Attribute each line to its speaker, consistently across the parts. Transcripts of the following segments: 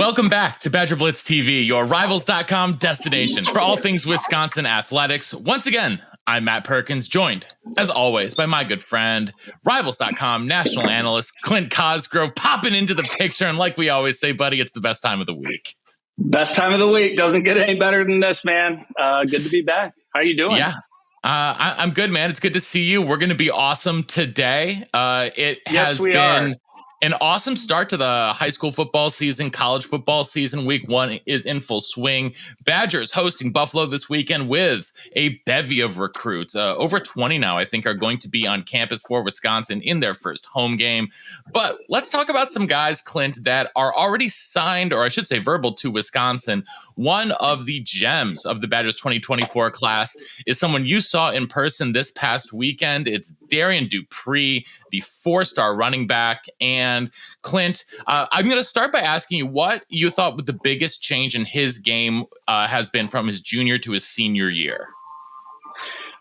Speaker 1: Welcome back to BadgerBlitz TV, your Rivals.com destination for all things Wisconsin athletics. Once again, I'm Matt Perkins, joined, as always, by my good friend, Rivals.com national analyst Clint Cosgrove, popping into the picture. And like we always say, buddy, it's the best time of the week.
Speaker 2: Best time of the week. Doesn't get any better than this, man. Good to be back. How you doing?
Speaker 1: Yeah. I'm good, man. It's good to see you. We're going to be awesome today. It has been an awesome start to the high school football season, college football season. Week 1 is in full swing. Badgers hosting Buffalo this weekend with a bevy of recruits. Over 20 now, I think, are going to be on campus for Wisconsin in their first home game. But let's talk about some guys, Clint, that are already signed, or I should say verbal, to Wisconsin. One of the gems of the Badgers 2024 class is someone you saw in person this past weekend. It's Darian Dupree, the 4-star running back. And Clint, I'm going to start by asking you what you thought the biggest change in his game has been from his junior to his senior year.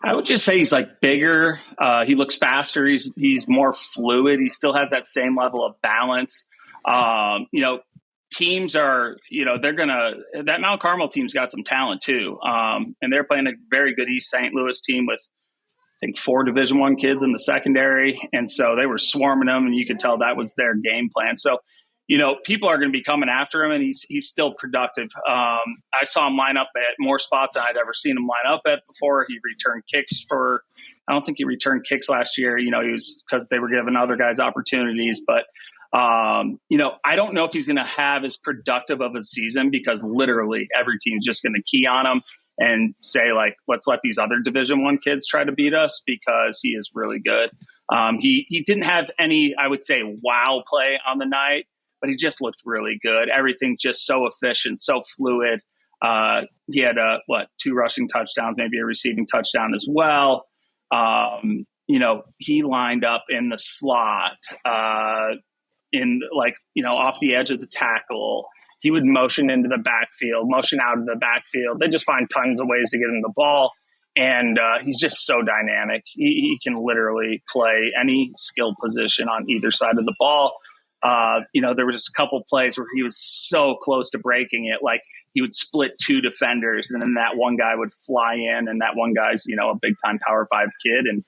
Speaker 2: I would just say he's like bigger. He looks faster. He's more fluid. He still has that same level of balance. Teams are, that Mount Carmel team's got some talent too. And they're playing a very good East St. Louis team with, I think, 4 Division I kids in the secondary. And so they were swarming them, and you could tell that was their game plan. So, people are going to be coming after him, and he's still productive. I saw him line up at more spots than I'd ever seen him line up at before. He returned kicks I don't think he returned kicks last year. He was, because they were giving other guys opportunities, but I don't know if he's going to have as productive of a season, because literally every team's just going to key on him and say, like, let's let these other Division I kids try to beat us, because he is really good. He didn't have any, I would say, wow play on the night, but he just looked really good. Everything just so efficient, so fluid. He had 2 rushing touchdowns, maybe a receiving touchdown as well. He lined up in the slot, off the edge of the tackle. He would motion into the backfield, motion out of the backfield. They just find tons of ways to get him the ball. And he's just so dynamic. He can literally play any skill position on either side of the ball. There was a couple plays where he was so close to breaking it. Like, he would split 2 defenders, and then that one guy would fly in, and that one guy's, a big-time Power 5 kid, and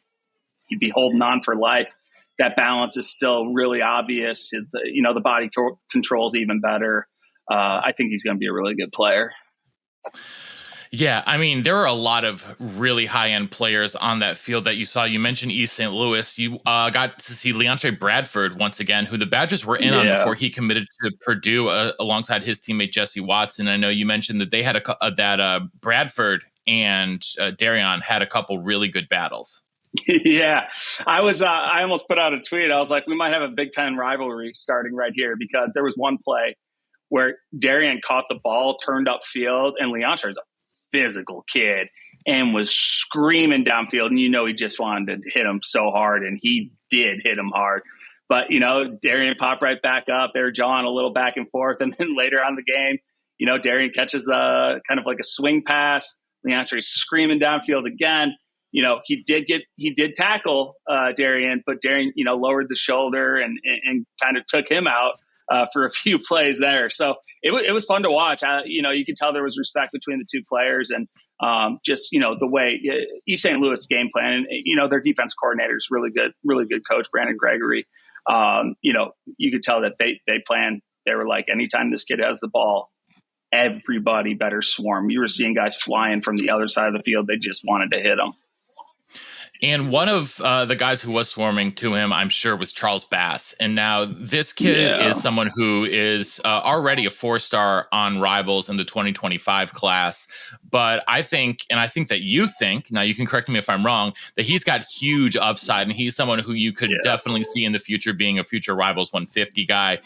Speaker 2: he'd be holding on for life. That balance is still really obvious. The body control's even better. I think he's going to be a really good player.
Speaker 1: Yeah, I mean, there are a lot of really high-end players on that field that you saw. You mentioned East St. Louis. You got to see Leontre Bradford once again, who the Badgers were in on before he committed to Purdue alongside his teammate Jesse Watson. I know you mentioned that they had that Bradford and Darrion had a couple really good battles.
Speaker 2: Yeah, I almost put out a tweet. I was like, we might have a Big Ten rivalry starting right here, because there was one play where Darrion caught the ball, turned upfield, and Leontre is a physical kid and was screaming downfield. And he just wanted to hit him so hard, and he did hit him hard. But, Darrion popped right back up. They were jawing a little back and forth. And then later on the game, Darrion catches kind of like a swing pass. Leontre screaming downfield again. He did tackle Darrion, but Darrion, lowered the shoulder and kind of took him out for a few plays there. So it was fun to watch. You could tell there was respect between the 2 players, and the way East St. Louis game plan, and, their defense coordinator is really good coach, Brandon Gregory. You could tell that they were like, anytime this kid has the ball, everybody better swarm. You were seeing guys flying from the other side of the field. They just wanted to hit him.
Speaker 1: And one of the guys who was swarming to him, I'm sure, was Charles Bass. And now this kid is someone who is already a 4-star on Rivals in the 2025 class. But I think that you think, now you can correct me if I'm wrong, that he's got huge upside, and he's someone who you could definitely see in the future being a future Rivals 150 guy.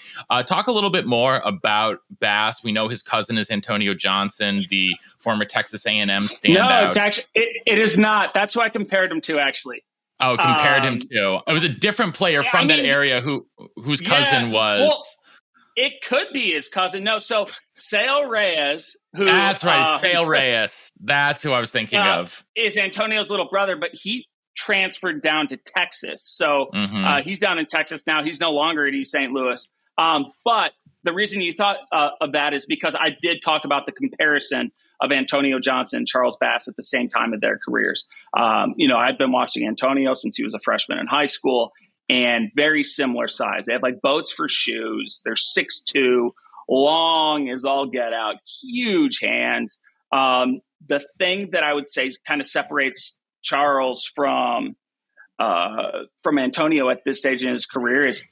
Speaker 1: Talk a little bit more about Bass. We know his cousin is Antonio Johnson, the former Texas A&M standout.
Speaker 2: No, it's actually it is not. That's who I compared him to, actually.
Speaker 1: Oh, compared him to. It was a different player from that area whose cousin was.
Speaker 2: Well, it could be his cousin. No, so Sale Reyes, who
Speaker 1: that's right, Sale Reyes. That's who I was thinking of.
Speaker 2: Is Antonio's little brother, but he transferred down to Texas. So he's down in Texas now. He's no longer at East St. Louis. But the reason you thought of that is because I did talk about the comparison of Antonio Johnson and Charles Bass at the same time of their careers. I've been watching Antonio since he was a freshman in high school, and very similar size. They have like boats for shoes. They're 6'2", long as all get out, huge hands. The thing that I would say kind of separates Charles from Antonio at this stage in his career is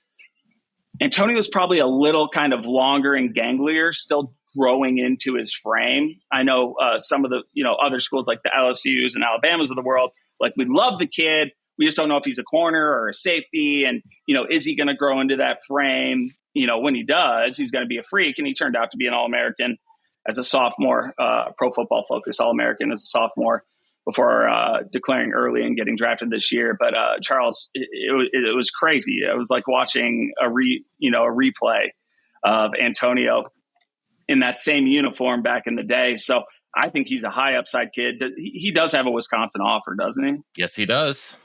Speaker 2: Antonio is probably a little kind of longer and ganglier, still growing into his frame. I know some of the other schools like the LSUs and Alabamas of the world, like, we love the kid. We just don't know if he's a corner or a safety, and is he going to grow into that frame? When he does, he's going to be a freak. And he turned out to be an All-American as a sophomore, Pro Football Focus All-American as a sophomore, before declaring early and getting drafted this year. But Charles, it was crazy. It was like watching a replay of Antonio in that same uniform back in the day. So I think he's a high upside kid. He does have a Wisconsin offer, doesn't he?
Speaker 1: Yes, he does.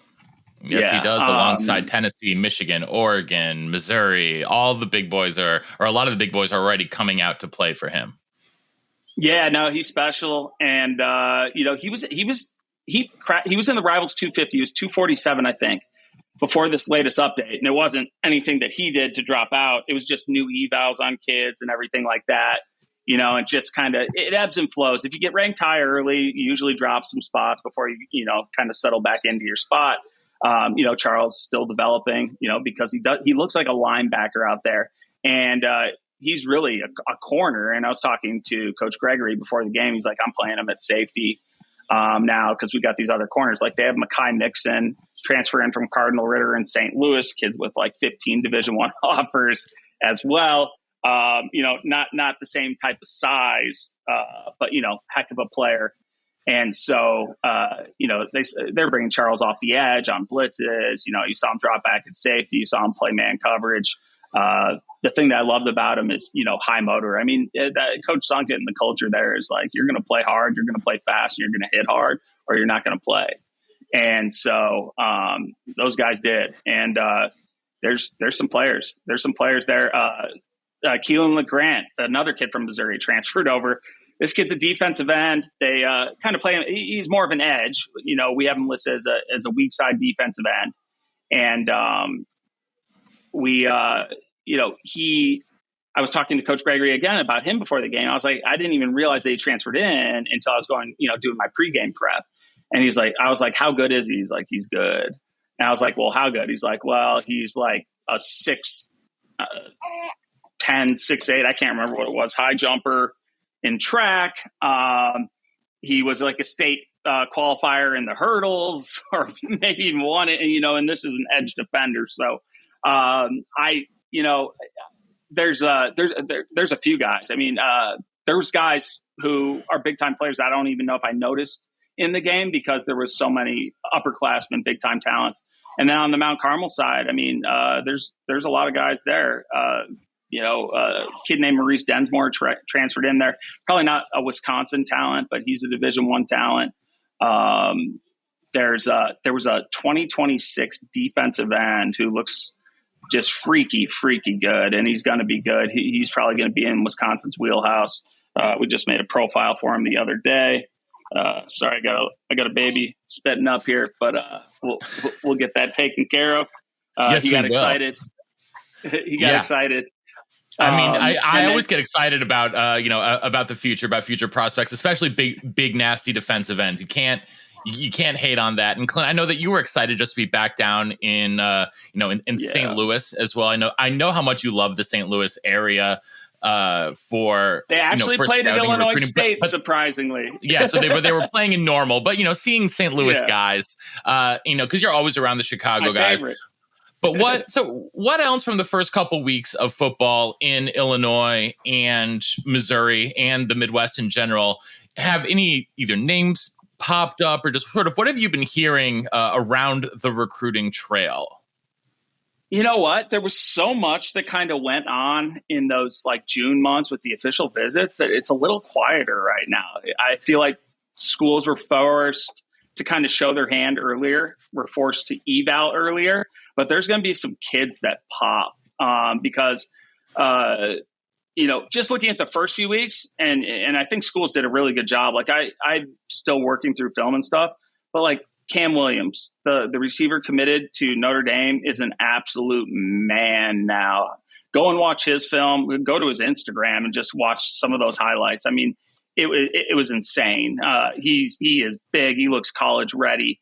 Speaker 1: Yes, he does, alongside Tennessee, Michigan, Oregon, Missouri. All the big boys or a lot of the big boys are already coming out to play for him.
Speaker 2: Yeah, no, he's special. And, he was in the Rivals 250. He was 247, I think, before this latest update. And it wasn't anything that he did to drop out. It was just new evals on kids and everything like that. And just kind of, it ebbs and flows. If you get ranked high early, you usually drop some spots before you kind of settle back into your spot. Charles still developing, because he looks like a linebacker out there. And, he's really a corner. And I was talking to Coach Gregory before the game. He's like, I'm playing him at safety now because we got these other corners. Like, they have Mekhi Mixon transferring from Cardinal Ritter in St. Louis, kids with like 15 Division I offers as well. Not the same type of size, but heck of a player. And so, they're bringing Charles off the edge on blitzes. You saw him drop back at safety. You saw him play man coverage. The thing that I loved about him is, high motor. I mean, Coach Sunkett and the culture there is like, you're going to play hard, you're going to play fast, and you're going to hit hard, or you're not going to play. And so those guys did. And there's some players. There's some players there. Keelan LeGrant, another kid from Missouri, transferred over. This kid's a defensive end. They kind of play him. He's more of an edge. We have him listed as a weak side defensive end. And I was talking to Coach Gregory again about him before the game. I was like, I didn't even realize that he transferred in until I was going, doing my pregame prep. And I was like, how good is he? He's like, he's good. And I was like, well, how good? He's like, well, he's like a 6'10", 6'8". I can't remember what it was. High jumper in track. He was like a state qualifier in the hurdles, or maybe even won it. And this is an edge defender. So there's a few guys. I mean, there's guys who are big time players that I don't even know if I noticed in the game because there was so many upperclassmen, big time talents. And then on the Mount Carmel side, I mean, there's a lot of guys there. A kid named Maurice Densmore transferred in there. Probably not a Wisconsin talent, but he's a Division I talent. There was a 2026 defensive end who looks just freaky good, and he's going to be good. He's probably going to be in Wisconsin's wheelhouse. We just made a profile for him the other day. Sorry, I got a baby spitting up here, but we'll get that taken care of.
Speaker 1: Yes,
Speaker 2: he got excited. He got excited.
Speaker 1: I mean, I always get excited about about the future, about future prospects, especially big nasty defensive ends. You can't hate on that. And Clint, I know that you were excited just to be back down in St. Louis as well. I know how much you love the St. Louis area.
Speaker 2: They actually played at Illinois State, but surprisingly.
Speaker 1: Yeah, so they were playing in normal, but seeing St. Louis guys, because you're always around the Chicago guys.
Speaker 2: Favorite.
Speaker 1: But what else from the first couple weeks of football in Illinois and Missouri and the Midwest in general have any either names popped up or just sort of what have you been hearing around the recruiting trail?
Speaker 2: You know what? There was so much that kind of went on in those like June months with the official visits that it's a little quieter right now. I feel like schools were forced to kind of show their hand earlier. We're forced to eval earlier, but there's going to be some kids that pop because just looking at the first few weeks, and I think schools did a really good job. Like I'm still working through film and stuff, but like Cam Williams, the receiver committed to Notre Dame, is an absolute man now. Go and watch his film. Go to his Instagram and just watch some of those highlights. I mean, it was insane. He is big. He looks college ready.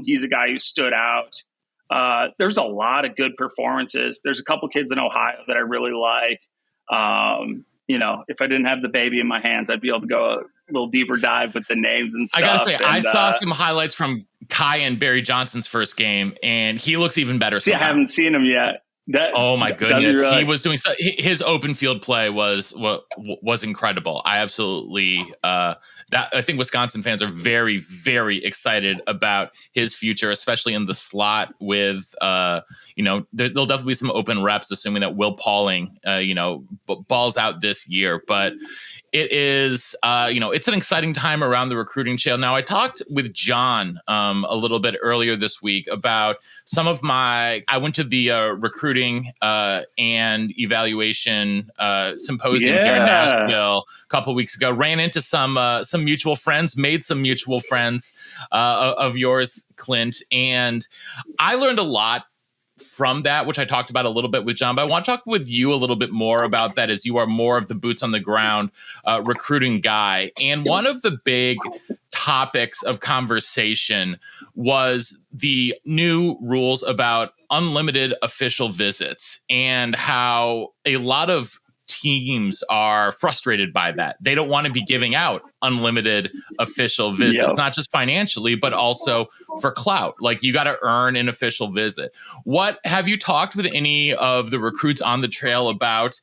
Speaker 2: He's a guy who stood out. There's a lot of good performances. There's a couple kids in Ohio that I really like. If I didn't have the baby in my hands, I'd be able to go a little deeper dive with the names and stuff.
Speaker 1: I gotta say, I saw some highlights from Kai and Barry Johnson's first game, and he looks even better.
Speaker 2: See, I haven't seen him yet.
Speaker 1: Oh my goodness, really? He was doing his open field play was incredible. I absolutely I think Wisconsin fans are very, very excited about his future, especially in the slot. With there'll definitely be some open reps, assuming that Will Pauling balls out this year. But it is it's an exciting time around the recruiting trail. Now, I talked with John a little bit earlier this week about I went to the recruiting and evaluation symposium here in Nashville a couple of weeks ago. Ran into some mutual friends, made some mutual friends of yours, Clint, and I learned a lot from that, which I talked about a little bit with John, but I want to talk with you a little bit more about that, as you are more of the boots on the ground recruiting guy. And one of the big topics of conversation was the new rules about unlimited official visits, and how a lot of teams are frustrated by that. They don't want to be giving out unlimited official visits, not just financially, but also for clout. Like, you got to earn an official visit. What have you talked with any of the recruits on the trail about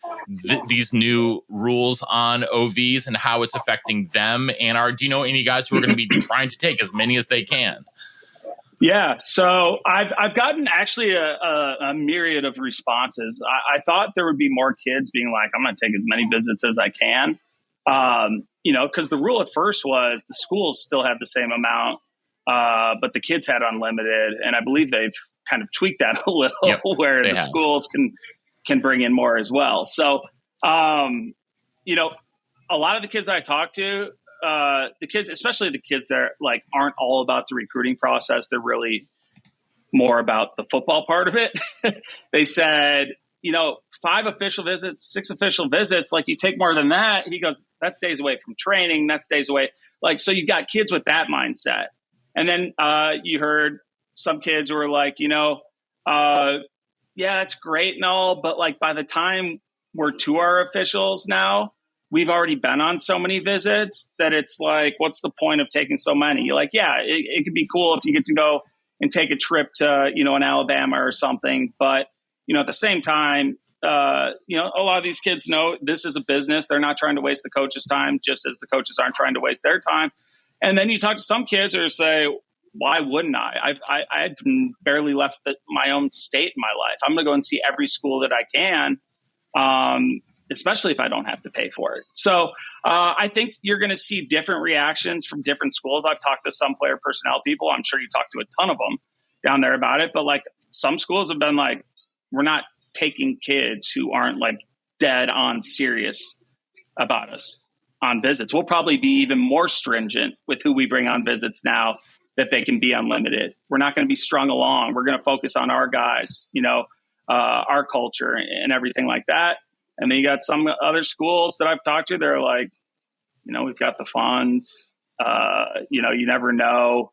Speaker 1: these new rules on OVs and how it's affecting them? And do you know any guys who are going to be trying to take as many as they can?
Speaker 2: Yeah, so I've gotten actually a myriad of responses. I thought there would be more kids being like, I'm going to take as many visits as I can. Because the rule at first was the schools still have the same amount, but the kids had unlimited. And I believe they've kind of tweaked that a little, where the schools can bring in more as well. So, a lot of the kids I talked to, the kids, especially the kids that aren't all about the recruiting process, they're really more about the football part of it. They said, 5 official visits, 6 official visits, you take more than that. He goes, that stays away from training. That stays away. So you got kids with that mindset. And then you heard some kids who were like, yeah, that's great and all, but by the time we're to our officials now, we've already been on so many visits that it's like, what's the point of taking so many? You're like, yeah, it could be cool if you get to go and take a trip to, an Alabama or something. But, at the same time, a lot of these kids know this is a business. They're not trying to waste the coach's time, just as the coaches aren't trying to waste their time. And then you talk to some kids who say, why wouldn't I? I've barely left my own state in my life. I'm going to go and see every school that I can. Especially if I don't have to pay for it. So I think you're going to see different reactions from different schools. I've talked to some player personnel people. I'm sure you talked to a ton of them down there about it. But some schools have been like, we're not taking kids who aren't dead on serious about us on visits. We'll probably be even more stringent with who we bring on visits now that they can be unlimited. We're not going to be strung along. We're going to focus on our guys, our culture and everything like that. And then you got some other schools that I've talked to. They're like, we've got the funds. You never know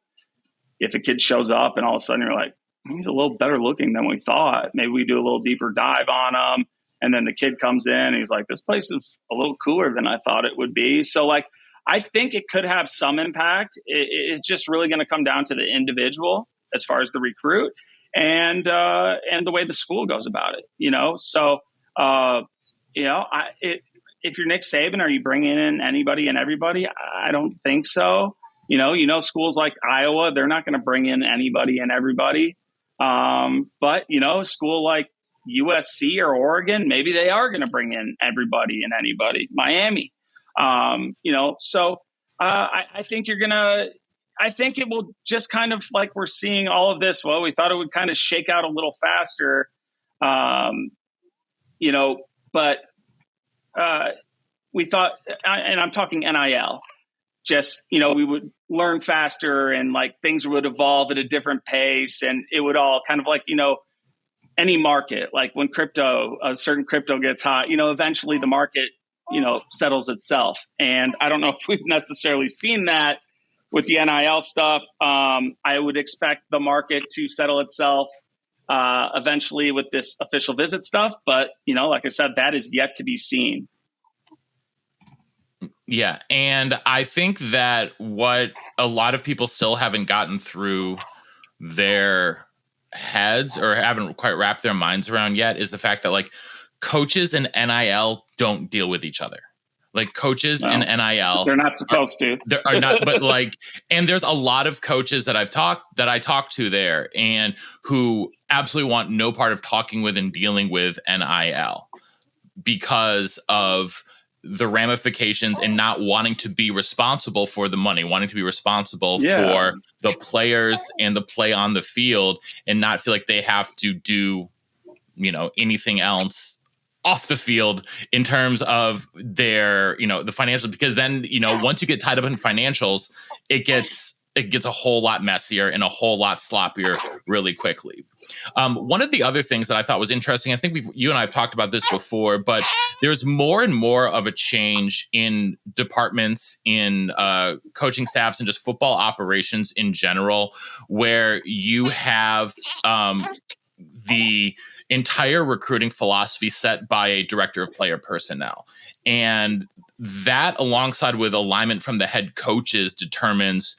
Speaker 2: if a kid shows up and all of a sudden you're like, he's a little better looking than we thought. Maybe we do a little deeper dive on him. And then the kid comes in and he's like, this place is a little cooler than I thought it would be. So I think it could have some impact. It's just really going to come down to the individual as far as the recruit and the way the school goes about it, So, if you're Nick Saban, are you bringing in anybody and everybody? I don't think so. Schools like Iowa, they're not going to bring in anybody and everybody. But a school like USC or Oregon, maybe they are going to bring in everybody and anybody. Miami, So I think I think it will just kind of we're seeing all of this. Well, we thought it would kind of shake out a little faster, but we thought, and I'm talking NIL, just, we would learn faster and like things would evolve at a different pace, and it would all kind of like, any market, like when a certain crypto gets hot, eventually the market, settles itself. And I don't know if we've necessarily seen that with the NIL stuff. I would expect the market to settle itself eventually with this official visit stuff. But, like I said, that is yet to be seen.
Speaker 1: Yeah. And I think that what a lot of people still haven't gotten through their heads or haven't quite wrapped their minds around yet is the fact that like coaches and NIL don't deal with each other. Like coaches and NIL,
Speaker 2: they're not supposed to.
Speaker 1: They are not, but like, and there's a lot of coaches that I talked to there and who absolutely want no part of talking with and dealing with NIL because of the ramifications and not wanting to be responsible for the money, wanting to be responsible for the players and the play on the field and not feel like they have to do, anything else off the field in terms of their, the financials, because then, once you get tied up in financials, it gets a whole lot messier and a whole lot sloppier really quickly. One of the other things that I thought was interesting, I think you and I have talked about this before, but there's more and more of a change in departments, in coaching staffs, and just football operations in general, where you have the entire recruiting philosophy set by a director of player personnel. And that, alongside with alignment from the head coaches, determines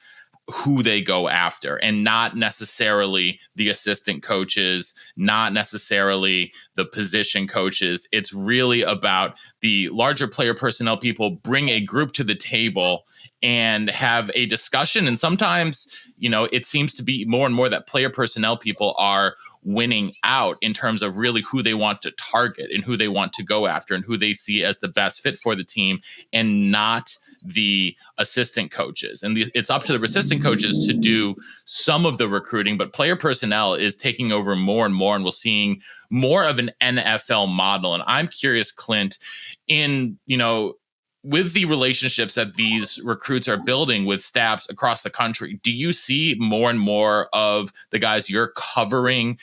Speaker 1: who they go after, and not necessarily the assistant coaches, not necessarily the position coaches. It's really about the larger player personnel people bring a group to the table and have a discussion. And sometimes, it seems to be more and more that player personnel people are winning out in terms of really who they want to target and who they want to go after and who they see as the best fit for the team, and not the assistant coaches. And it's up to the assistant coaches to do some of the recruiting, but player personnel is taking over more and more, and we're seeing more of an NFL model. And I'm curious, Clint, in, with the relationships that these recruits are building with staffs across the country, do you see more and more of the guys you're covering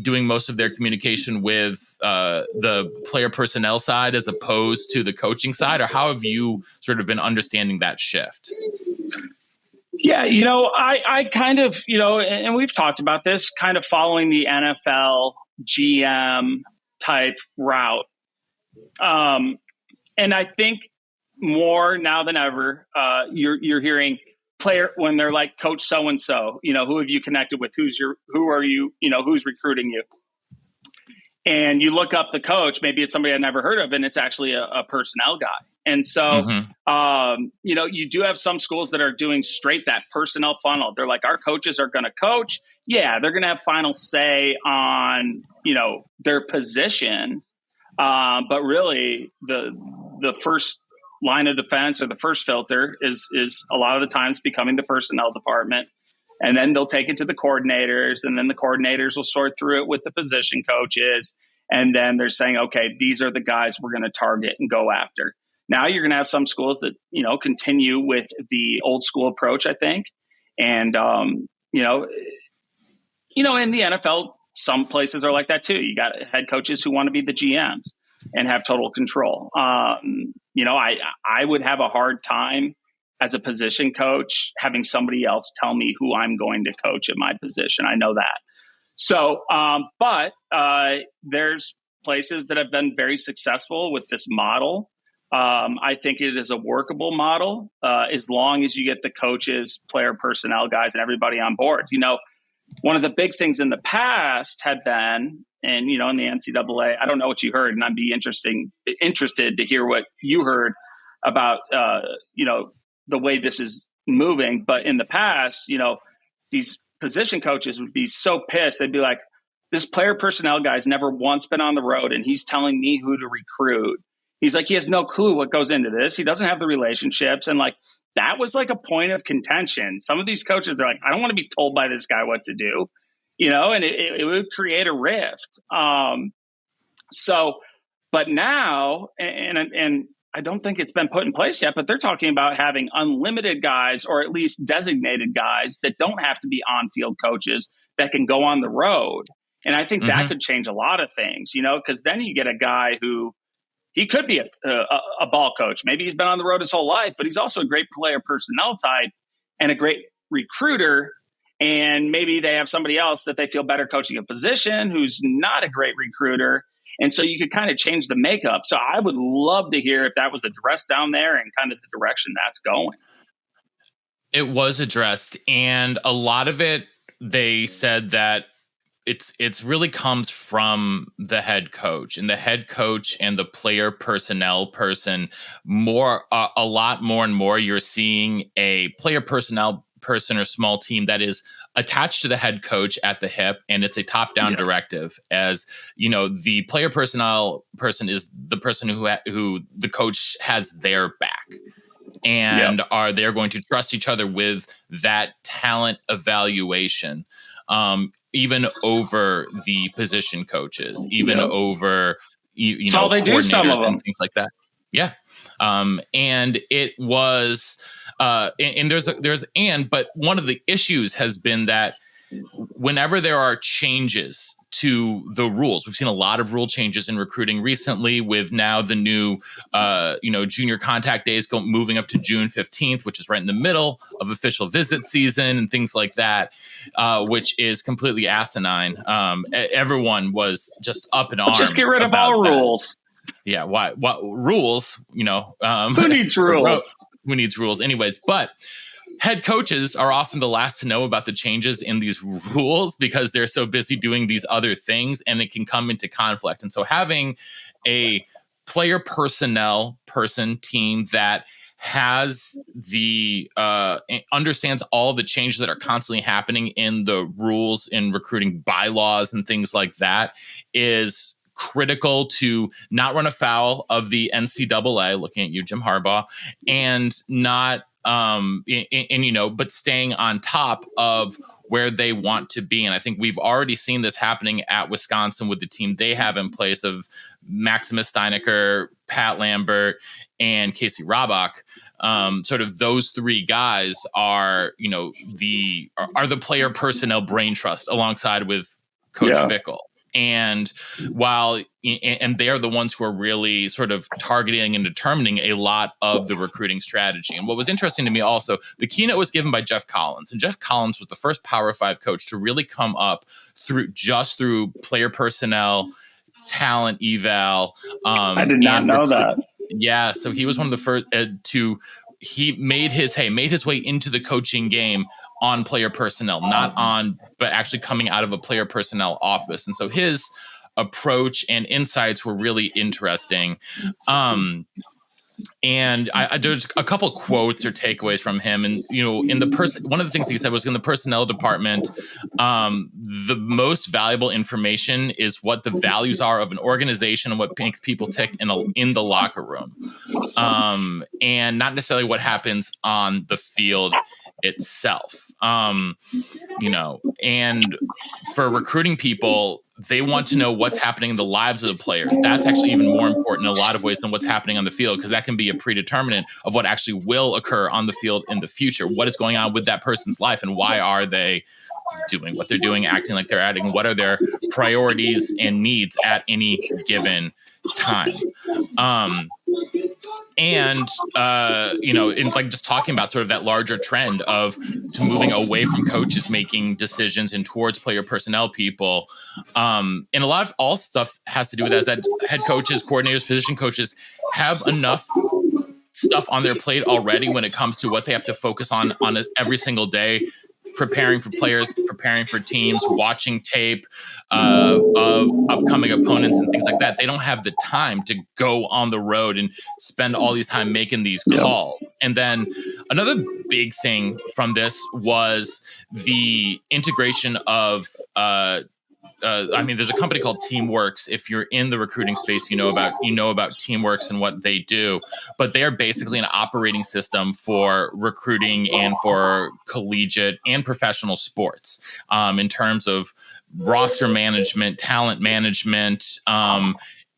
Speaker 1: doing most of their communication with the player personnel side as opposed to the coaching side? Or how have you sort of been understanding that shift?
Speaker 2: Yeah, I kind of, and we've talked about this, kind of following the NFL GM type route. And I think more now than ever, you're hearing player when they're like, Coach so-and-so, who have you connected with? Who are you, who's recruiting you? And you look up the coach, maybe it's somebody I've never heard of, and it's actually a personnel guy. And so, you do have some schools that are doing straight that personnel funnel. They're like, our coaches are going to coach. Yeah, they're going to have final say on, their position. But really, the first line of defense or the first filter is a lot of the times becoming the personnel department. And then they'll take it to the coordinators, and then the coordinators will sort through it with the position coaches. And then they're saying, okay, these are the guys we're going to target and go after. Now you're going to have some schools that, continue with the old school approach, I think. And, in the NFL, some places are like that too. You got head coaches who want to be the GMs and have total control. I would have a hard time as a position coach having somebody else tell me who I'm going to coach at my position. I know that. So, but there's places that have been very successful with this model. I think it is a workable model as long as you get the coaches, player personnel guys, and everybody on board. One of the big things in the past had been, and in the NCAA, I don't know what you heard, and I'd be interested to hear what you heard about the way this is moving. But in the past, these position coaches would be so pissed. They'd be like, this player personnel guy's never once been on the road, and he's telling me who to recruit. He's like, he has no clue what goes into this. He doesn't have the relationships. And like, that was like a point of contention. Some of these coaches, they're like, I don't want to be told by this guy what to do, and it would create a rift. So But now, and I don't think it's been put in place yet, but they're talking about having unlimited guys, or at least designated guys that don't have to be on-field coaches, that can go on the road. And I think that could change a lot of things, because then you get a guy who, he could be a ball coach. Maybe he's been on the road his whole life, but he's also a great player personnel type and a great recruiter. And maybe they have somebody else that they feel better coaching a position who's not a great recruiter. And so you could kind of change the makeup. So I would love to hear if that was addressed down there and kind of the direction that's going.
Speaker 1: It was addressed. And a lot of it, they said that it's really comes from the head coach, and the head coach and the player personnel person a lot more and more. You're seeing a player personnel person or small team that is attached to the head coach at the hip, and it's a top-down directive. As the player personnel person is the person who the coach has their back, and are they're going to trust each other with that talent evaluation, even over the position coaches, even over
Speaker 2: so they do some of them
Speaker 1: and things like that. Yeah. And it was but one of the issues has been that whenever there are changes to the rules, we've seen a lot of rule changes in recruiting recently, with now the new junior contact days moving up to June 15th, which is right in the middle of official visit season and things like that, which is completely asinine. Everyone was just up in arms.
Speaker 2: Just get rid of all rules.
Speaker 1: Yeah, why? What rules?
Speaker 2: Who needs rules?
Speaker 1: Who needs rules? Anyways, but head coaches are often the last to know about the changes in these rules because they're so busy doing these other things, and it can come into conflict. And so having a player personnel team that has understands all the changes that are constantly happening in the rules, in recruiting bylaws and things like that is critical to not run afoul of the NCAA, looking at you, Jim Harbaugh, and not but staying on top of where they want to be. And I think we've already seen this happening at Wisconsin with the team they have in place of Maximus Steinecker, Pat Lambert, and Casey Robach. Sort of those three guys are the player personnel brain trust alongside with Coach Fickell. And and they are the ones who are really sort of targeting and determining a lot of the recruiting strategy. And what was interesting to me also, the keynote was given by Jeff Collins, and Jeff Collins was the first Power 5 coach to really come up through player personnel, talent eval.
Speaker 2: I did not know that.
Speaker 1: Yeah, so he was one of the first he made his way into the coaching game on player personnel, but actually coming out of a player personnel office. And so his approach and insights were really interesting. And there's a couple quotes or takeaways from him. And, one of the things he said was, in the personnel department, the most valuable information is what the values are of an organization and what makes people tick in the locker room. And not necessarily what happens on the field itself. And for recruiting people, they want to know what's happening in the lives of the players. That's actually even more important in a lot of ways than what's happening on the field, because that can be a predeterminant of what actually will occur on the field in the future. What is going on with that person's life, and why are they doing what they're doing, acting like they're acting? What are their priorities and needs at any given time? In just talking about sort of that larger trend to moving away from coaches making decisions and towards player personnel people. And a lot of all stuff has to do with that head coaches, coordinators, position coaches have enough stuff on their plate already when it comes to what they have to focus on every single day, preparing for players, preparing for teams, watching tape of upcoming opponents and things like that. They don't have the time to go on the road and spend all these time making these calls. And then another big thing from this was the integration of there's a company called Teamworks. If you're in the recruiting space, you know about Teamworks and what they do, but they are basically an operating system for recruiting and for collegiate and professional sports, in terms of roster management, talent management,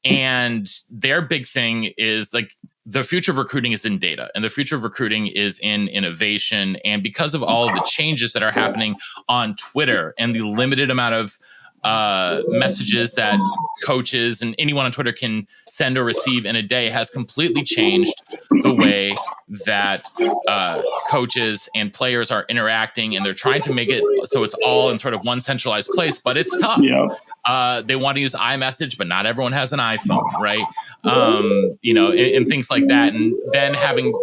Speaker 1: And their big thing is like the future of recruiting is in data, and the future of recruiting is in innovation. And because of all of the changes that are happening on Twitter and the limited amount of messages that coaches and anyone on Twitter can send or receive in a day has completely changed the way that coaches and players are interacting, and they're trying to make it so it's all in sort of one centralized place, but it's tough. They want to use iMessage, but not everyone has an iPhone, right? And things like that. And then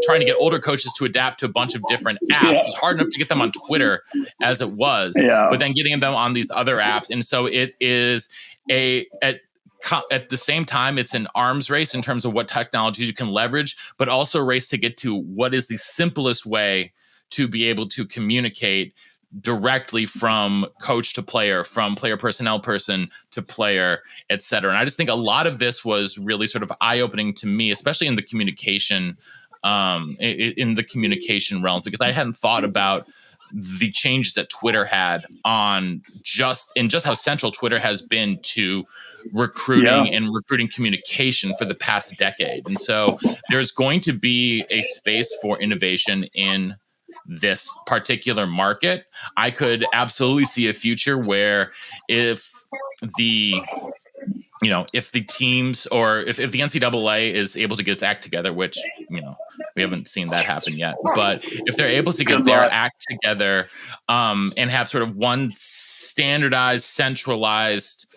Speaker 1: trying to get older coaches to adapt to a bunch of different apps. It's hard enough to get them on Twitter as it was, but then getting them on these other apps. And so it is at the same time, it's an arms race in terms of what technology you can leverage, but also a race to get to what is the simplest way to be able to communicate directly from coach to player, from player personnel person to player, et cetera. And I just think a lot of this was really sort of eye-opening to me, especially in the communication, in the communication realms, because I hadn't thought about the changes that Twitter had on just how central Twitter has been to recruiting and recruiting communication for the past decade. And so there's going to be a space for innovation in this particular market. I could absolutely see a future where if the teams, or if the NCAA is able to get its act together, which, we haven't seen that happen yet, but if they're able to get their act together and have sort of one standardized, centralized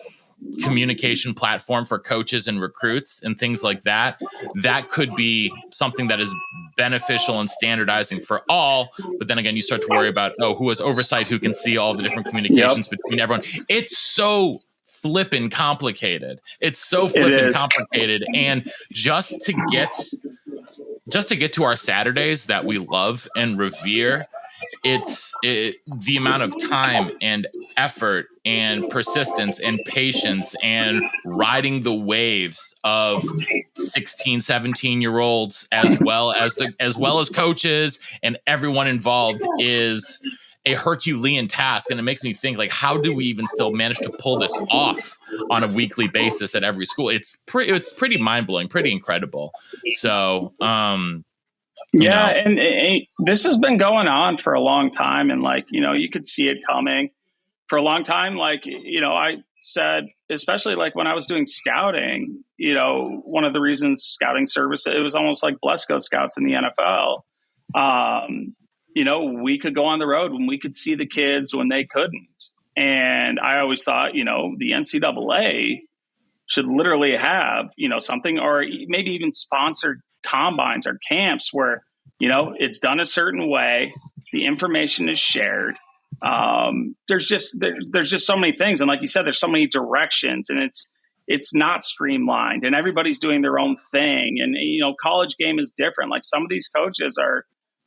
Speaker 1: communication platform for coaches and recruits and things like that, that could be something that is beneficial and standardizing for all. But then again, you start to worry about, who has oversight, who can see all the different communications between everyone. It's so flippin' complicated. Complicated. And just to get to our Saturdays that we love and revere, the amount of time and effort and persistence and patience and riding the waves of 16, 17-year-olds as well as coaches and everyone involved is a Herculean task. And it makes me think, like, how do we even still manage to pull this off on a weekly basis at every school? It's pretty mind-blowing, pretty incredible. So, and
Speaker 2: this has been going on for a long time. And you could see it coming for a long time. I said, especially when I was doing scouting, one of the reasons scouting service, it was almost like Blesco scouts in the NFL. We could go on the road when we could see the kids when they couldn't. And I always thought, the NCAA should literally have, something, or maybe even sponsored combines or camps where, it's done a certain way. The information is shared. There's just so many things. And like you said, there's so many directions, and it's not streamlined, and everybody's doing their own thing. And, college game is different. Like, some of these coaches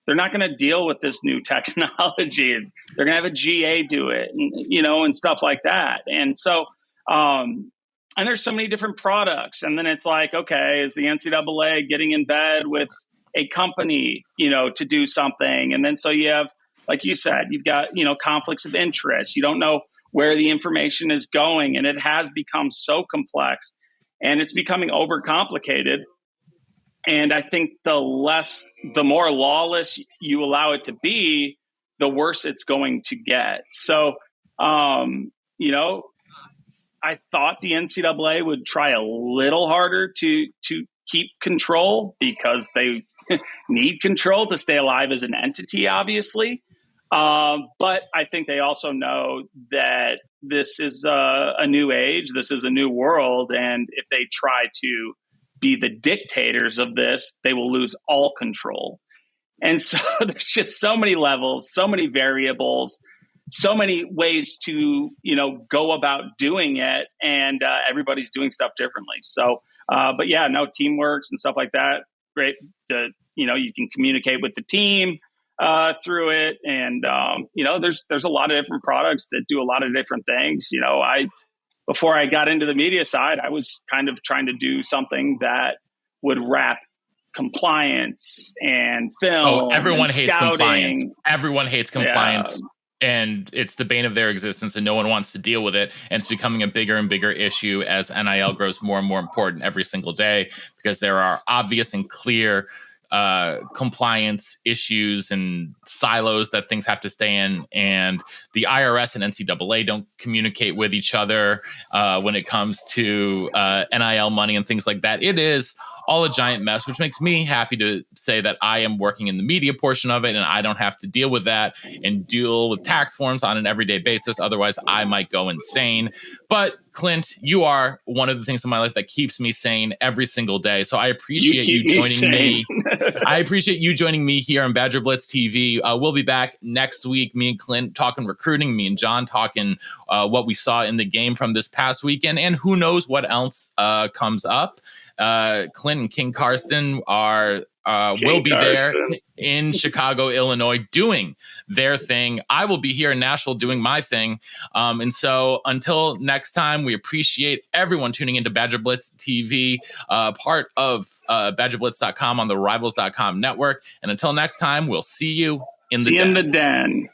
Speaker 2: they're not going to deal with this new technology, and they're going to have a GA do it, and, and stuff like that. And so, and there's so many different products. And then it's like, okay, is the NCAA getting in bed with a company, to do something? And then so you have, like you said, you've got, conflicts of interest. You don't know where the information is going, and it has become so complex, and it's becoming overcomplicated. And I think the more lawless you allow it to be, the worse it's going to get. So, I thought the NCAA would try a little harder to keep control, because they need control to stay alive as an entity, obviously. But I think they also know that this is a new age. This is a new world. And if they try to be the dictators of this, they will lose all control. And so there's just so many levels, so many variables, so many ways to, go about doing it. And everybody's doing stuff differently. So, but yeah, no, teamworks and stuff like that. Great. You can communicate with the team through it. And, there's a lot of different products that do a lot of different things. Before I got into the media side, I was kind of trying to do something that would wrap compliance and film.
Speaker 1: Everyone
Speaker 2: and
Speaker 1: hates
Speaker 2: scouting.
Speaker 1: compliance. Everyone hates compliance. and it's the bane of their existence, and no one wants to deal with it. And it's becoming a bigger and bigger issue as NIL grows more and more important every single day, because there are obvious and clear compliance issues and silos that things have to stay in, and the IRS and NCAA don't communicate with each other when it comes to NIL money and things like that. It is all a giant mess, which makes me happy to say that I am working in the media portion of it, and I don't have to deal with that and deal with tax forms on an everyday basis. Otherwise, I might go insane. But Clint, you are one of the things in my life that keeps me sane every single day. So I appreciate you joining me. I appreciate you joining me here on BadgerBlitz TV. We'll be back next week. Me and Clint talking recruiting, me and John talking what we saw in the game from this past weekend, and who knows what else comes up. Clint and King Karsten will be there in Chicago, Illinois, doing their thing. I will be here in Nashville doing my thing. And so until next time, we appreciate everyone tuning into BadgerBlitz TV, part of BadgerBlitz.com on the Rivals.com network. And until next time, we'll see you in the den.